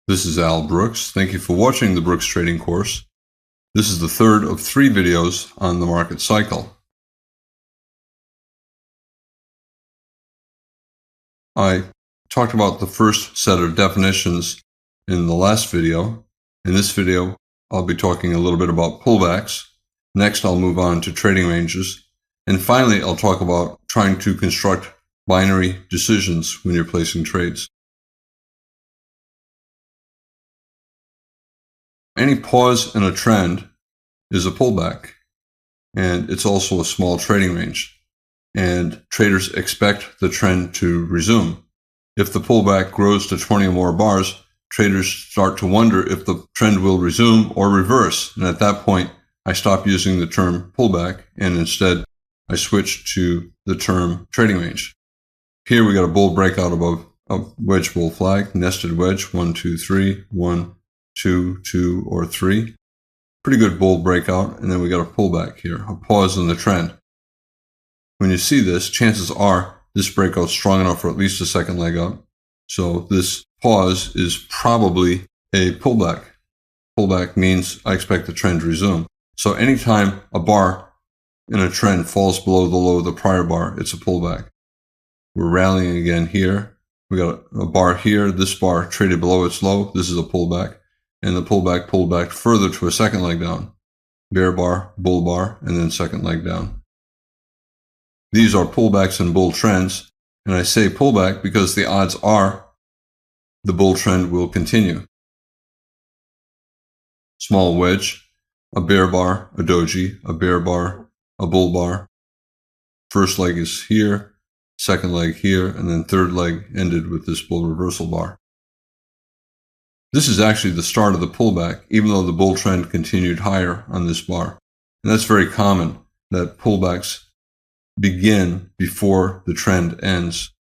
This is Al Brooks. Thank you for watching the Brooks Trading course. This is the third of 3 videos on the market cycle. I talked about the first set of definitions in the last video. In this video, I'll be talking a little bit about pullbacks. Next, I'll move on to trading ranges. And finally, I'll talk about trying to construct binary decisions when you're placing trades. Any pause in a trend is a pullback, and it's also a small trading range, and traders expect the trend to resume. If the pullback grows to 20 or more bars, traders start to wonder if the trend will resume or reverse, and at that point, I stop using the term pullback, and instead, I switch to the term trading range. Here we got a bull breakout above a wedge bull flag, nested wedge, 1, 2, 3, 1, 2, 2, or 3. Pretty good bull breakout, and then we got a pullback here, a pause in the trend. When you see this, chances are this breakout's strong enough for at least a second leg up. So this pause is probably a pullback. Pullback means I expect the trend to resume. So anytime a bar in a trend falls below the low of the prior bar, it's a pullback. We're rallying again here. We got a bar here. This bar traded below its low. This is a pullback. And the pullback pulled back further to a second leg down. Bear bar, bull bar, and then second leg down. These are pullbacks and bull trends. And I say pullback because the odds are the bull trend will continue. Small wedge, a bear bar, a doji, a bear bar, a bull bar. First leg is here, second leg here, and then third leg ended with this bull reversal bar. This is actually the start of the pullback, even though the bull trend continued higher on this bar. And that's very common, that pullbacks begin before the trend ends.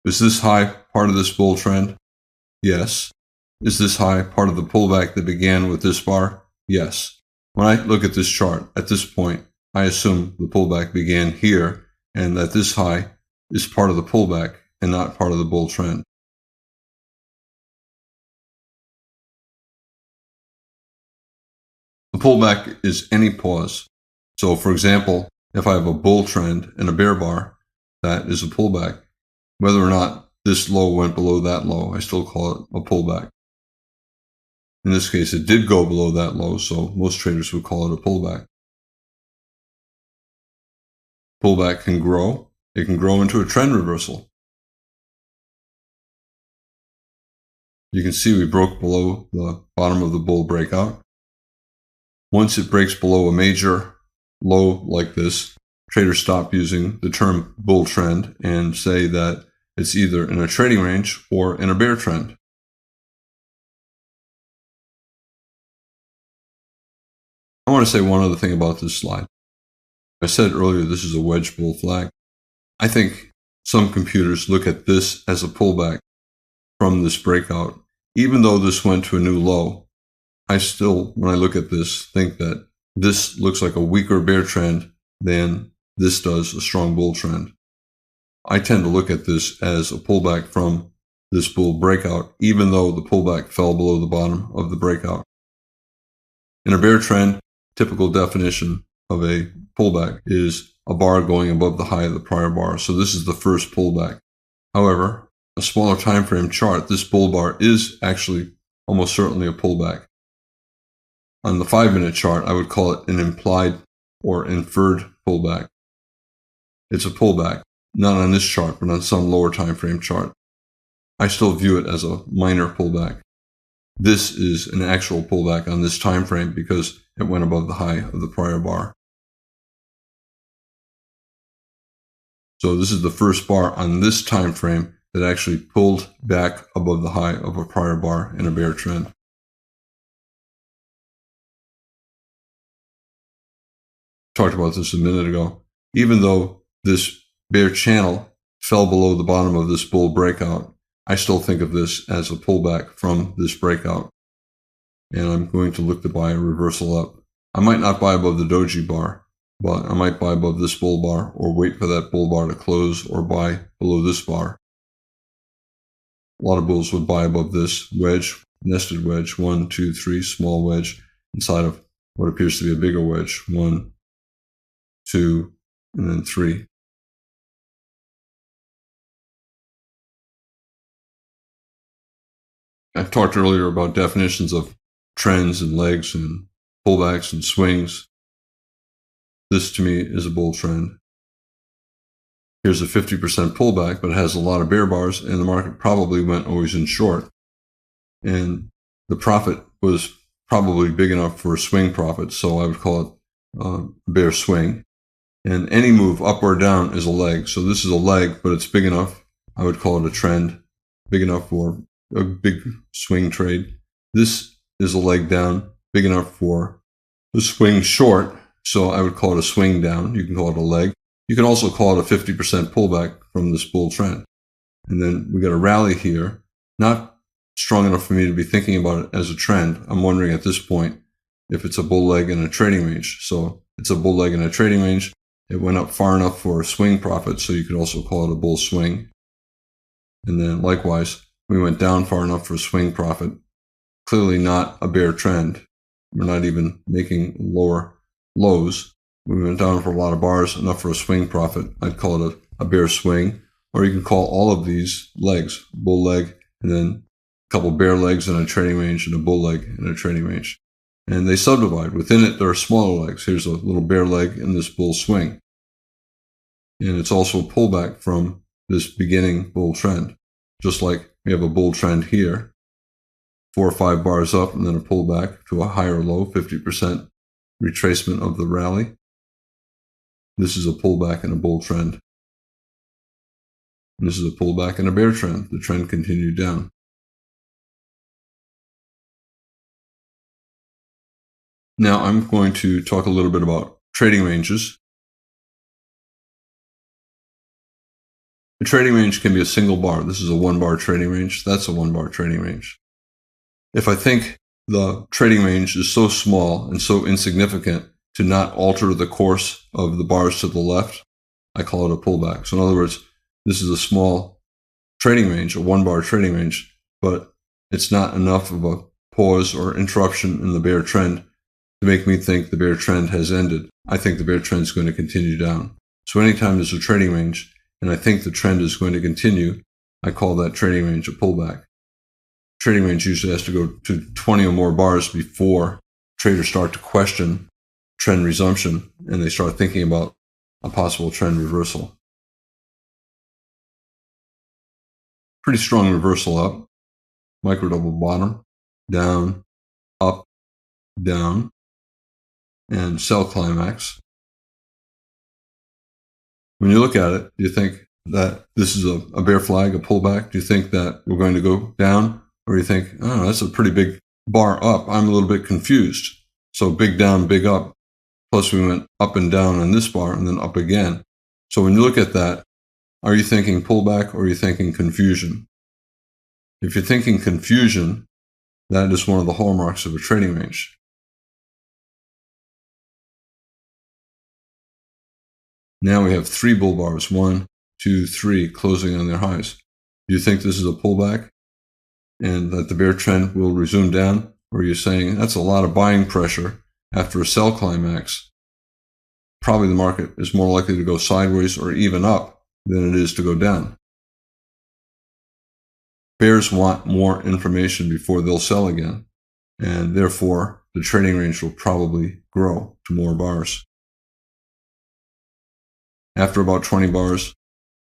Is this high part of this bull trend? Yes. Is this high part of the pullback that began with this bar? Yes. When I look at this chart, at this point, I assume the pullback began here and that this high is part of the pullback and not part of the bull trend. A pullback is any pause. So for example, if I have a bull trend and a bear bar, that is a pullback. Whether or not this low went below that low, I still call it a pullback. In this case, it did go below that low, so most traders would call it a pullback. Pullback can grow. It can grow into a trend reversal. You can see we broke below the bottom of the bull breakout. Once it breaks below a major low like this, traders stop using the term bull trend and say that it's either in a trading range or in a bear trend. I want to say one other thing about this slide. I said earlier this is a wedge bull flag. I think some computers look at this as a pullback from this breakout. Even though this went to a new low, I still, when I look at this, think that this looks like a weaker bear trend than this does a strong bull trend. I tend to look at this as a pullback from this bull breakout, even though the pullback fell below the bottom of the breakout. In a bear trend, typical definition of a pullback is a bar going above the high of the prior bar. So this is the first pullback. However, a smaller time frame chart, this bull bar is actually almost certainly a pullback. On the 5-minute chart, I would call it an implied or inferred pullback. It's a pullback, not on this chart, but on some lower time frame chart. I still view it as a minor pullback. This is an actual pullback on this time frame because it went above the high of the prior bar. So this is the first bar on this time frame that actually pulled back above the high of a prior bar in a bear trend. Talked about this a minute ago. Even though this bear channel fell below the bottom of this bull breakout, I still think of this as a pullback from this breakout. And I'm going to look to buy a reversal up. I might not buy above the doji bar, but I might buy above this bull bar or wait for that bull bar to close or buy below this bar. A lot of bulls would buy above this wedge nested wedge, 1, 2, 3, small wedge inside of what appears to be a bigger wedge, 1, 2, and then 3. I've talked earlier about definitions of trends and legs and pullbacks and swings. This to me is a bull trend. Here's a 50% pullback, but it has a lot of bear bars, and the market probably went always in short. And the profit was probably big enough for a swing profit, so I would call it a bear swing. And any move up or down is a leg. So this is a leg, but it's big enough. I would call it a trend, big enough for a big swing trade. This is a leg down, big enough for a swing short. So I would call it a swing down. You can call it a leg. You can also call it a 50% pullback from this bull trend. And then we got a rally here, not strong enough for me to be thinking about it as a trend. I'm wondering at this point if it's a bull leg in a trading range. So it's a bull leg in a trading range. It went up far enough for a swing profit, so you could also call it a bull swing. And then likewise, we went down far enough for a swing profit. Clearly not a bear trend. We're not even making lower lows. We went down for a lot of bars, enough for a swing profit. I'd call it a bear swing. Or you can call all of these legs, bull leg, and then a couple bear legs in a trading range and a bull leg in a trading range. And they subdivide. Within it, there are smaller legs. Here's a little bear leg in this bull swing. And it's also a pullback from this beginning bull trend. Just like we have a bull trend here, 4 or 5 bars up and then a pullback to a higher low, 50% retracement of the rally. This is a pullback in a bull trend. And this is a pullback in a bear trend. The trend continued down. Now I'm going to talk a little bit about trading ranges. A trading range can be a single bar. This is a 1-bar trading range. That's a 1-bar trading range. If I think the trading range is so small and so insignificant to not alter the course of the bars to the left, I call it a pullback. So in other words, this is a small trading range, a 1-bar trading range, but it's not enough of a pause or interruption in the bear trend to make me think the bear trend has ended. I think the bear trend is going to continue down. So anytime there's a trading range and I think the trend is going to continue, I call that trading range a pullback. Trading range usually has to go to 20 or more bars before traders start to question trend resumption and they start thinking about a possible trend reversal. Pretty strong reversal up, micro double bottom, down, up, down, and sell climax. When you look at it, do you think that this is a bear flag, a pullback? Do you think that we're going to go down? Or do you think, oh, that's a pretty big bar up. I'm a little bit confused. So big down, big up. Plus we went up and down on this bar and then up again. So when you look at that, are you thinking pullback or are you thinking confusion? If you're thinking confusion, that is one of the hallmarks of a trading range. Now we have 3 bull bars, 1, 2, 3, closing on their highs. Do you think this is a pullback and that the bear trend will resume down? Or are you saying that's a lot of buying pressure after a sell climax? Probably the market is more likely to go sideways or even up than it is to go down. Bears want more information before they'll sell again, and therefore the trading range will probably grow to more bars. After about 20 bars,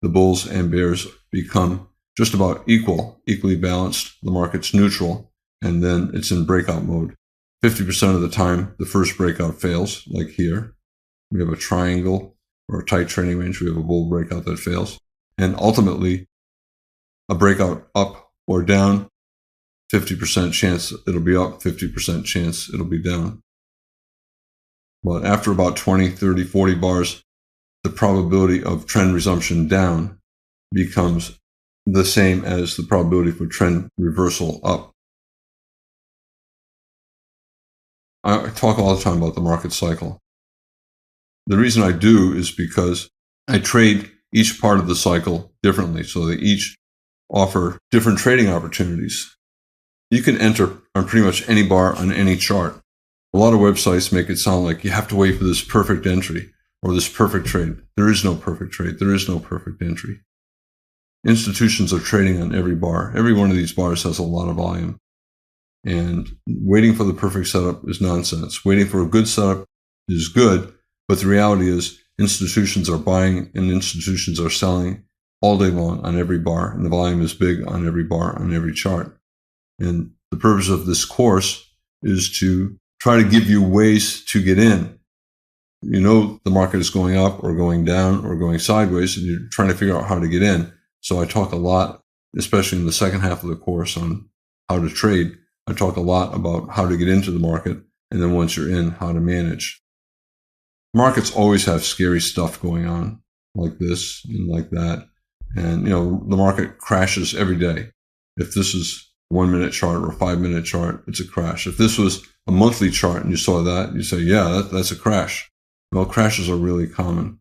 the bulls and bears become just about equally balanced. The market's neutral, and then it's in breakout mode. 50% of the time, the first breakout fails, like here. We have a triangle or a tight trading range. We have a bull breakout that fails. And ultimately, a breakout up or down, 50% chance it'll be up, 50% chance it'll be down. But after about 20, 30, 40 bars, the probability of trend resumption down becomes the same as the probability for trend reversal up. I talk all the time about the market cycle. The reason I do is because I trade each part of the cycle differently, so they each offer different trading opportunities. You can enter on pretty much any bar on any chart. A lot of websites make it sound like you have to wait for this perfect entry or this perfect trade. There is no perfect trade. There is no perfect entry. Institutions are trading on every bar. Every one of these bars has a lot of volume. And waiting for the perfect setup is nonsense. Waiting for a good setup is good, but the reality is institutions are buying and institutions are selling all day long on every bar, and the volume is big on every bar, on every chart. And the purpose of this course is to try to give you ways to get in. You know the market is going up or going down or going sideways, and you're trying to figure out how to get in. So I talk a lot, especially in the second half of the course, on how to trade. I talk a lot about how to get into the market, and then once you're in, how to manage. Markets always have scary stuff going on, like this and like that. And, you know, the market crashes every day. If this is a 1 minute chart or a 5 minute chart, it's a crash. If this was a monthly chart and you saw that, you say, yeah, that's a crash. Well, crashes are really common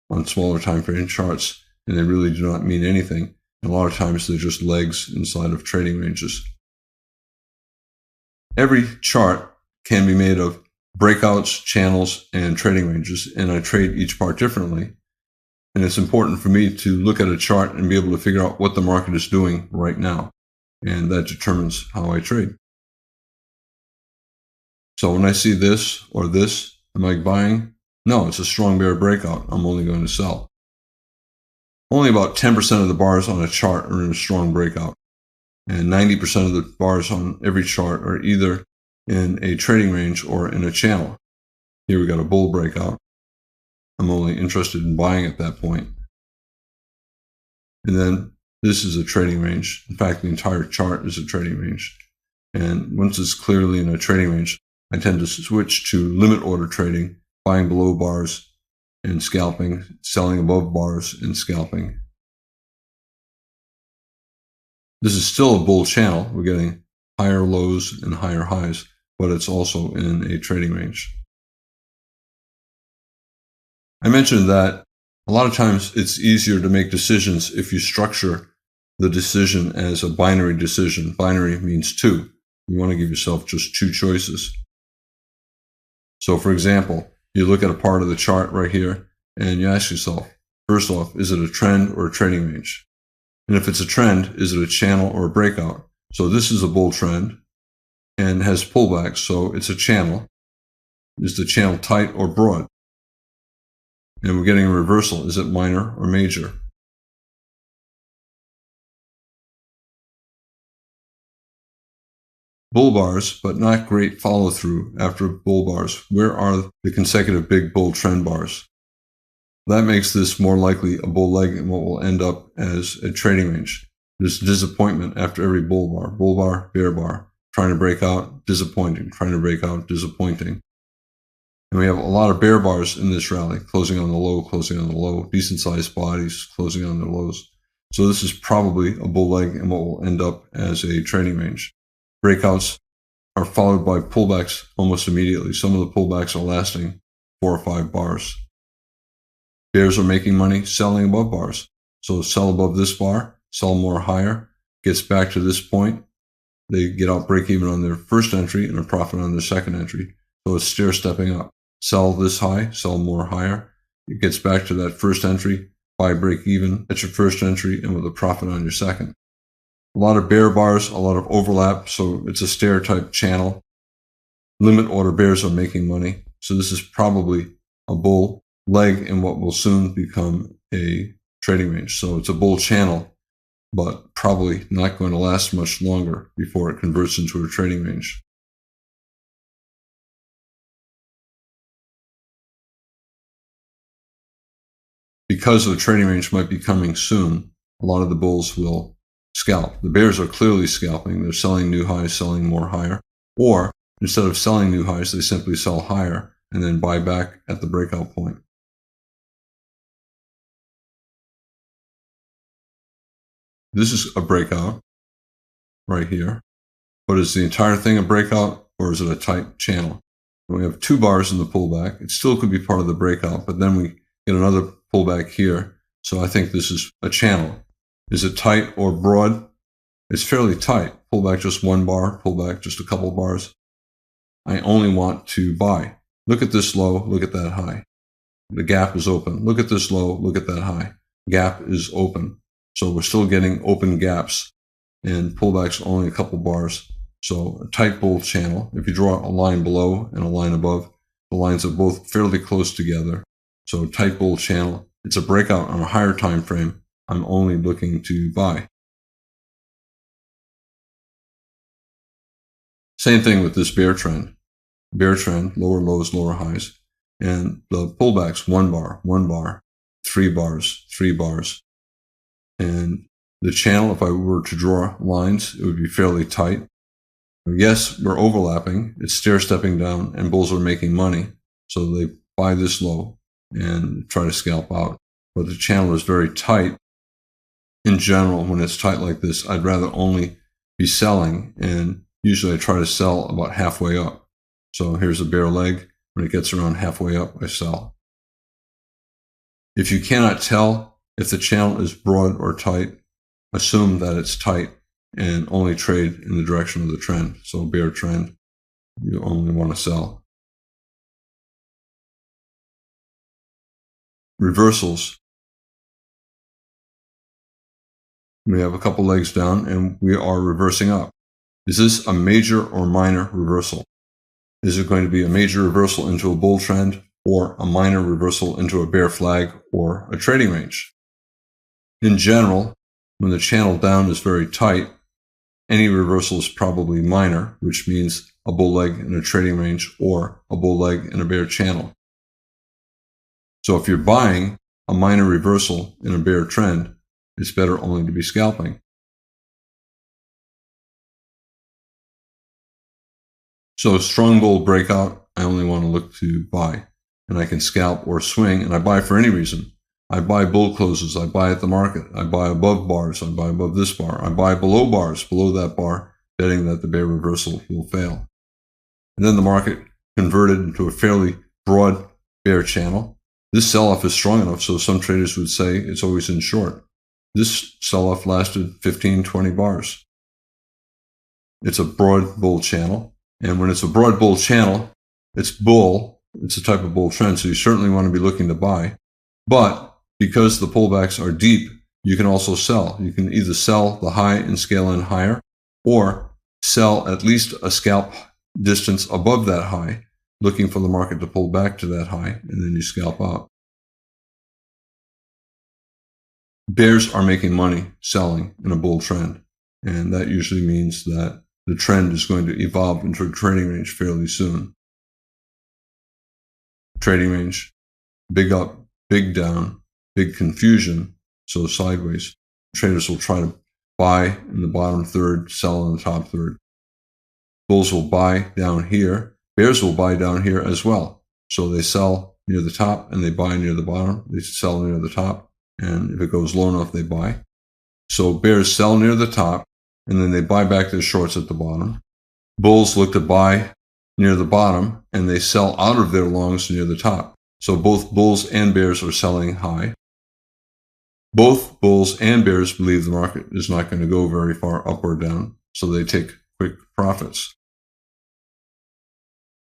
on smaller time frame charts, and they really do not mean anything. And a lot of times they're just legs inside of trading ranges. Every chart can be made of breakouts, channels, and trading ranges, and I trade each part differently. And it's important for me to look at a chart and be able to figure out what the market is doing right now. And that determines how I trade. So when I see this or this, am I buying? No, it's a strong bear breakout. I'm only going to sell. Only about 10% of the bars on a chart are in a strong breakout. And 90% of the bars on every chart are either in a trading range or in a channel. Here we got a bull breakout. I'm only interested in buying at that point. And then this is a trading range. In fact, the entire chart is a trading range. And once it's clearly in a trading range, I tend to switch to limit order trading, buying below bars and scalping, selling above bars and scalping. This is still a bull channel. We're getting higher lows and higher highs, but it's also in a trading range. I mentioned that a lot of times it's easier to make decisions if you structure the decision as a binary decision. Binary means two. You want to give yourself just two choices. So for example, you look at a part of the chart right here and you ask yourself, first off, is it a trend or a trading range? And if it's a trend, is it a channel or a breakout? So this is a bull trend and has pullbacks, so it's a channel. Is the channel tight or broad? And we're getting a reversal. Is it minor or major? Bull bars, but not great follow through after bull bars. Where are the consecutive big bull trend bars? That makes this more likely a bull leg and what will end up as a trading range. There's disappointment after every bull bar, bear bar, trying to break out, disappointing, trying to break out, disappointing. And we have a lot of bear bars in this rally, closing on the low, decent sized bodies, closing on their lows. So this is probably a bull leg and what will end up as a trading range. Breakouts are followed by pullbacks almost immediately. Some of the pullbacks are lasting 4 or 5 bars. Bears are making money selling above bars. So sell above this bar, sell more higher, gets back to this point. They get out break even on their first entry and a profit on their second entry. So it's stair stepping up. Sell this high, sell more higher. It gets back to that first entry, buy break even at your first entry and with a profit on your second. A lot of bear bars, a lot of overlap. So it's a stair type channel. Limit order bears are making money. So this is probably a bull leg in what will soon become a trading range. So it's a bull channel, but probably not going to last much longer before it converts into a trading range. Because the trading range might be coming soon, a lot of the bulls will scalp. The bears are clearly scalping. They're selling new highs, selling more higher. Or instead of selling new highs, they simply sell higher and then buy back at the breakout point. This is a breakout right here. But is the entire thing a breakout or is it a tight channel? When we have 2 bars in the pullback, it still could be part of the breakout, but then we get another pullback here. So I think this is a channel. Is it tight or broad? It's fairly tight. pullback just one bar, pullback just a couple bars, I only want to buy. Look at this low, look at that high. The gap is open. Look at this low, look at that high. Gap is open. So we're still getting open gaps, and pullback's only a couple bars. So a tight bull channel, if you draw a line below and a line above, the lines are both fairly close together. So tight bull channel, it's a breakout on a higher time frame. I'm only looking to buy. Same thing with this bear trend. Bear trend, lower lows, lower highs. And the pullbacks, one bar, 3 bars, 3 bars. And the channel, if I were to draw lines, it would be fairly tight. Yes, we're overlapping. It's stair-stepping down, and bulls are making money. So they buy this low and try to scalp out. But the channel is very tight. In general, when it's tight like this, I'd rather only be selling, and usually I try to sell about halfway up. So here's a bear leg. When it gets around halfway up, I sell. If you cannot tell if the channel is broad or tight, assume that it's tight and only trade in the direction of the trend. So bear trend, you only want to sell. Reversals. We have a couple legs down and we are reversing up. Is this a major or minor reversal? Is it going to be a major reversal into a bull trend or a minor reversal into a bear flag or a trading range? In general, when the channel down is very tight, any reversal is probably minor, which means a bull leg in a trading range or a bull leg in a bear channel. So if you're buying a minor reversal in a bear trend, it's better only to be scalping. So a strong bull breakout, I only want to look to buy. And I can scalp or swing, and I buy for any reason. I buy bull closes, I buy at the market, I buy above bars, I buy above this bar, I buy below bars, below that bar, betting that the bear reversal will fail. And then the market converted into a fairly broad bear channel. This sell-off is strong enough, so some traders would say it's always in short. This sell-off lasted 15, 20 bars. It's a broad bull channel. And when it's a broad bull channel, it's bull. It's a type of bull trend, so you certainly want to be looking to buy. But because the pullbacks are deep, you can also sell. You can either sell the high and scale in higher, or sell at least a scalp distance above that high, looking for the market to pull back to that high, and then you scalp out. Bears are making money selling in a bull trend, and that usually means that the trend is going to evolve into a trading range fairly soon. Trading range, big up, big down, big confusion, so sideways. Traders will try to buy in the bottom third, sell in the top third. Bulls will buy down here. Bears will buy down here as well. So they sell near the top and they buy near the bottom. They sell near the top, and if it goes low enough, they buy. So bears sell near the top, and then they buy back their shorts at the bottom. Bulls look to buy near the bottom, and they sell out of their longs near the top. So both bulls and bears are selling high. Both bulls and bears believe the market is not going to go very far up or down, so they take quick profits.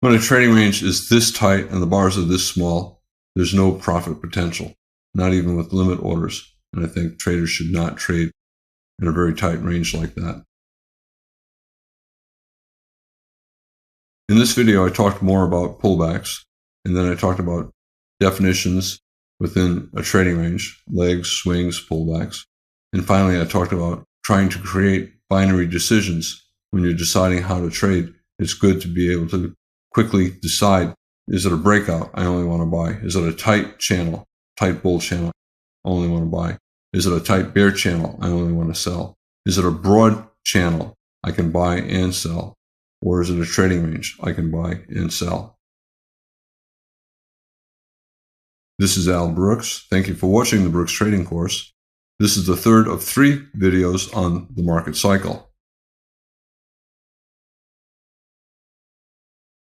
When a trading range is this tight and the bars are this small, there's no profit potential, not even with limit orders. And I think traders should not trade in a very tight range like that. In this video, I talked more about pullbacks, and then I talked about definitions within a trading range, legs, swings, pullbacks. And finally, I talked about trying to create binary decisions. When you're deciding how to trade, it's good to be able to quickly decide, is it a breakout? I only want to buy. Is it a tight channel, tight bull channel? I only want to buy. Is it a tight bear channel? I only want to sell. Is it a broad channel? I can buy and sell. Or is it a trading range? I can buy and sell. This is Al Brooks. Thank you for watching the Brooks Trading Course. This is the third of 3 videos on the market cycle.